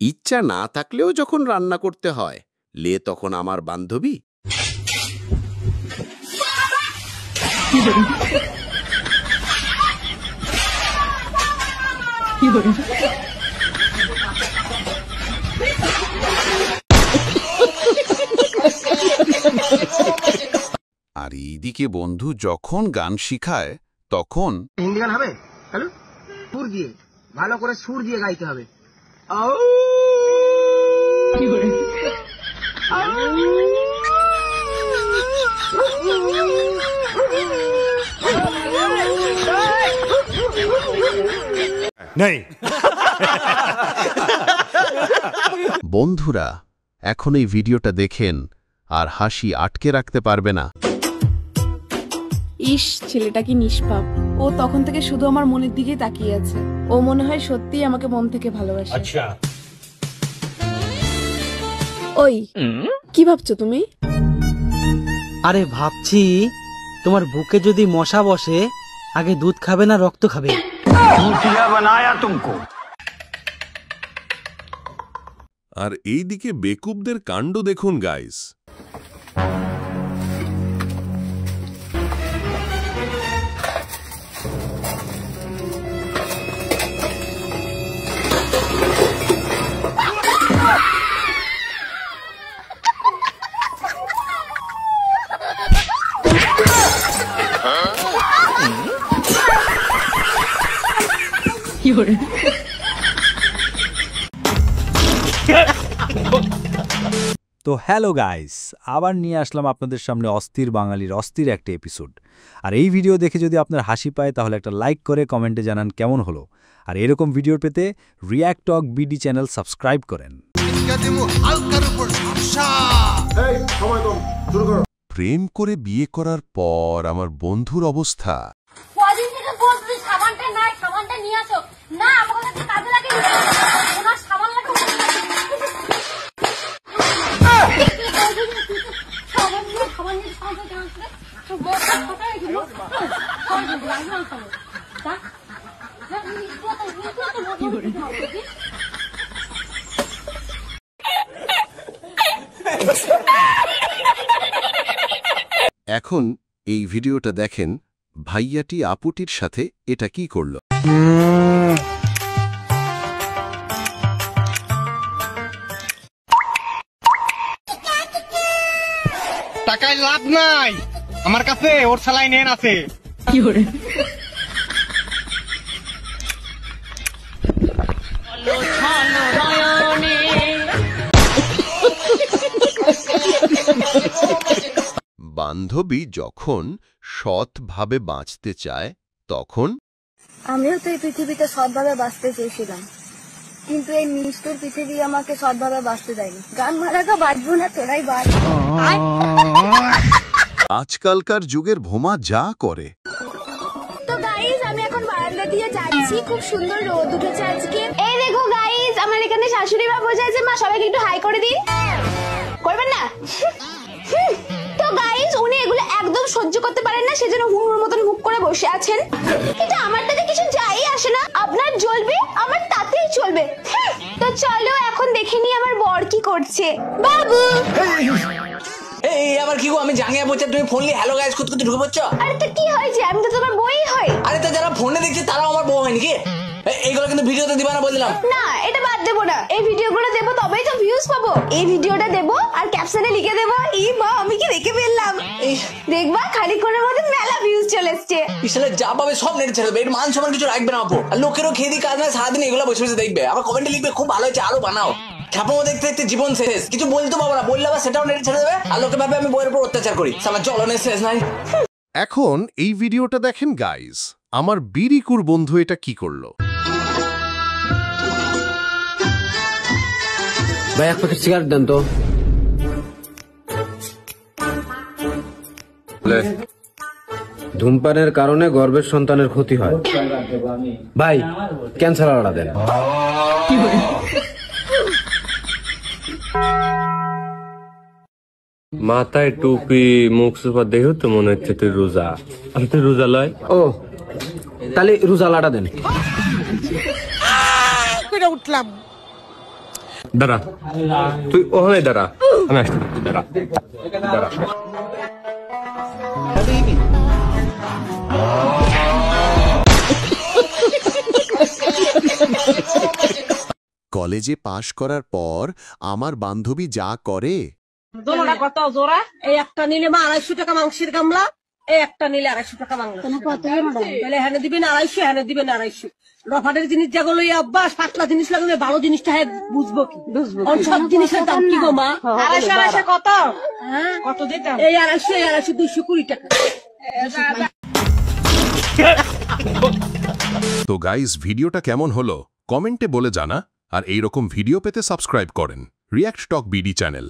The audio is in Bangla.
ইচ্ছা না থাকলেও যখন রান্না করতে হয়, লে তখন আমার বান্ধবী। আর এইদিকে বন্ধু যখন গান শিখায় তখন হিন্দি গান হবে, হ্যালো, সুর দিয়ে ভালো করে সুর দিয়ে গাইতে হবে। বন্ধুরা, এখন এই ভিডিওটা দেখেন আর হাসি আটকে রাখতে পারবে না। ইস, ছেলেটা কি নিষ্পাপ। ও তখন থেকে শুধু আমার মনের দিকে তাকিয়ে আছে। ও মনে হয় সত্যিই আমাকে মন থেকে ভালোবাসে। আচ্ছা, ওই কি ভাবছো তুমি? আরে ভাবছি তোমার বুকে যদি মশা বসে, আগে দুধ খাবে না রক্ত খাবে? আর এইদিকে বেকুবদের কাণ্ড দেখুন গাইস। তো হ্যালো গাইস, আবার নিয়ে আসলাম আপনাদের সামনে অস্থির বাঙালির অস্থির একটা এপিসোড। আর এই ভিডিও দেখে যদি আপনার হাসি পায় তাহলে একটা লাইক করে কমেন্টে জানান কেমন হলো। আর এরকম ভিডিও পেতে রিয়্যাক্ট টক বিডি চ্যানেল সাবস্ক্রাইব করেন। প্রেম করে বিয়ে করার পর আমার বন্ধুর অবস্থা। এখন এই ভিডিওটা দেখেন, ভাইয়াটি আপুটির সাথে এটা কি করলো। টাকায় লাভ নাই, আমার কাছে ওর সালাই নেন আছে। বান্ধবী যখন সৎভাবে বাঁচতে চায় তখন আমিও তো এই পৃথিবীতে সৎভাবে বাঁচতে চেয়েছিলাম, কিন্তু এই নিষ্ঠুর পৃথিবী আমাকে সৎভাবে বাঁচতে দেয়নি। গান মারাকা বাঁচবো না, তোরাই বাঁচ। আজকালকার যুগের ভোমা যা করে। তো গাইস, আমি এখন বারান্দা দিয়ে যাচ্ছি, খুব সুন্দর রোদ উঠেছে আজকে। এই দেখো গাইস, আমার এখানে শাশুড়ি মা বসে আছে। মা, সবাইকে একটু হাই করে দিন। করবেন না? তো গাইস, উনি এগুলো একদম সহ্য করতে পারেন না, সেজন্য হুড়ুর মতন মুখ করে বসে আছেন। কিন্তু আমার তাতে কিছু যাই আসে না, আপনার জ্বলবে আমার তাতেই চলবে। তো চলো এখন দেখে নি আমার বর কি করছে। বাবু, এই আবার কি গো, আমি জাঙ্গিয়া বলছি, তুমি ফোন নিয়ে হ্যালো গাইস খুদ ঢুকে পড়ছো। আরে তো কি হয়েছে, আমি তো তোমার বই হই। আরে তো যারা ফোনে দেখছে তারাও আমার বউ হয় নাকি? এইগুলো কিন্তু ভিডিওতে দিবা না বললাম। না, এটা বাদ দেবো না। এই ভিডিওগুলো দেবো তবেই তো ভিউজ পাবো। এই ভিডিওটা দেবো আর ক্যাপশনে লিখে দেবো, এই মা আমি কি দেখে ফেললাম। দেখবা খানিকক্ষণের মধ্যে মেলা ভিউজ চলে এসছে। পিছলে যা পাবে সব নেটে ছেড়ে দেবে, এর মান সম্মান কিছু রাখবে না আপু। আর লোকেরও খেয়ে কাজ নয়, সারাদিন এগুলো বসে বসে দেখবে, আবার কমেন্টে লিখবে খুব ভালো হয়েছে, আরো বানাও। খ্যাপাও দেখতে দেখতে জীবন শেষ, কিছু বলতে পারবো না, বললে আবার সেটাও নেটে ছেড়ে দেবে, আর লোকে ভাবে আমি বইয়ের উপর অত্যাচার করি। আমার জ্বলনের শেষ নাই। এখন এই ভিডিওটা দেখেন গাইস, আমার বিরিকুর বন্ধু এটা কি করলো। ভাই, এক প্যাকেট সিগারেট দেন তো। ধূমপানের কারণে গর্ভের সন্তানের ক্ষতি হয়। ভাই, ক্যান্সার আলাদা দেন। মাথায় টুপি, মুখ সুপা দেখো তো মনে হচ্ছে তুই রোজা। আমি তুই রোজা লয়। ও, তাহলে রোজা লাটা দেন। উঠলাম দাঁড়া, তুই ওখানে দাঁড়া, আমি আসছি, দাঁড়া দাঁড়া। কলেজে পাশ করার পর আমার বান্ধবী যা করে, দোনোটা কত জোড়া? এই একটা নিলে মা 250 টাকা মাংসের গামলা, এই একটা নিলে 250 টাকা মাংস। তাহলে হ্যাঁ দিবেন 250, হ্যাঁ দিবেন 250। রফাটের জিনিস যেগুলো অভ্যাস, পাতলা জিনিস লাগলে ভালো জিনিসটা হ্যাঁ বুঝবো কি? সব জিনিসের দাম কি গো মা? 250 কত? হ্যাঁ কত দিতাম? এই 250 220 টাকা। তো গাইস, ভিডিওটা কেমন হলো কমেন্টে বলে জানা, আর এইরকম ভিডিও পেতে সাবস্ক্রাইব করেন রিয়াক্ট টক বিডি চ্যানেল।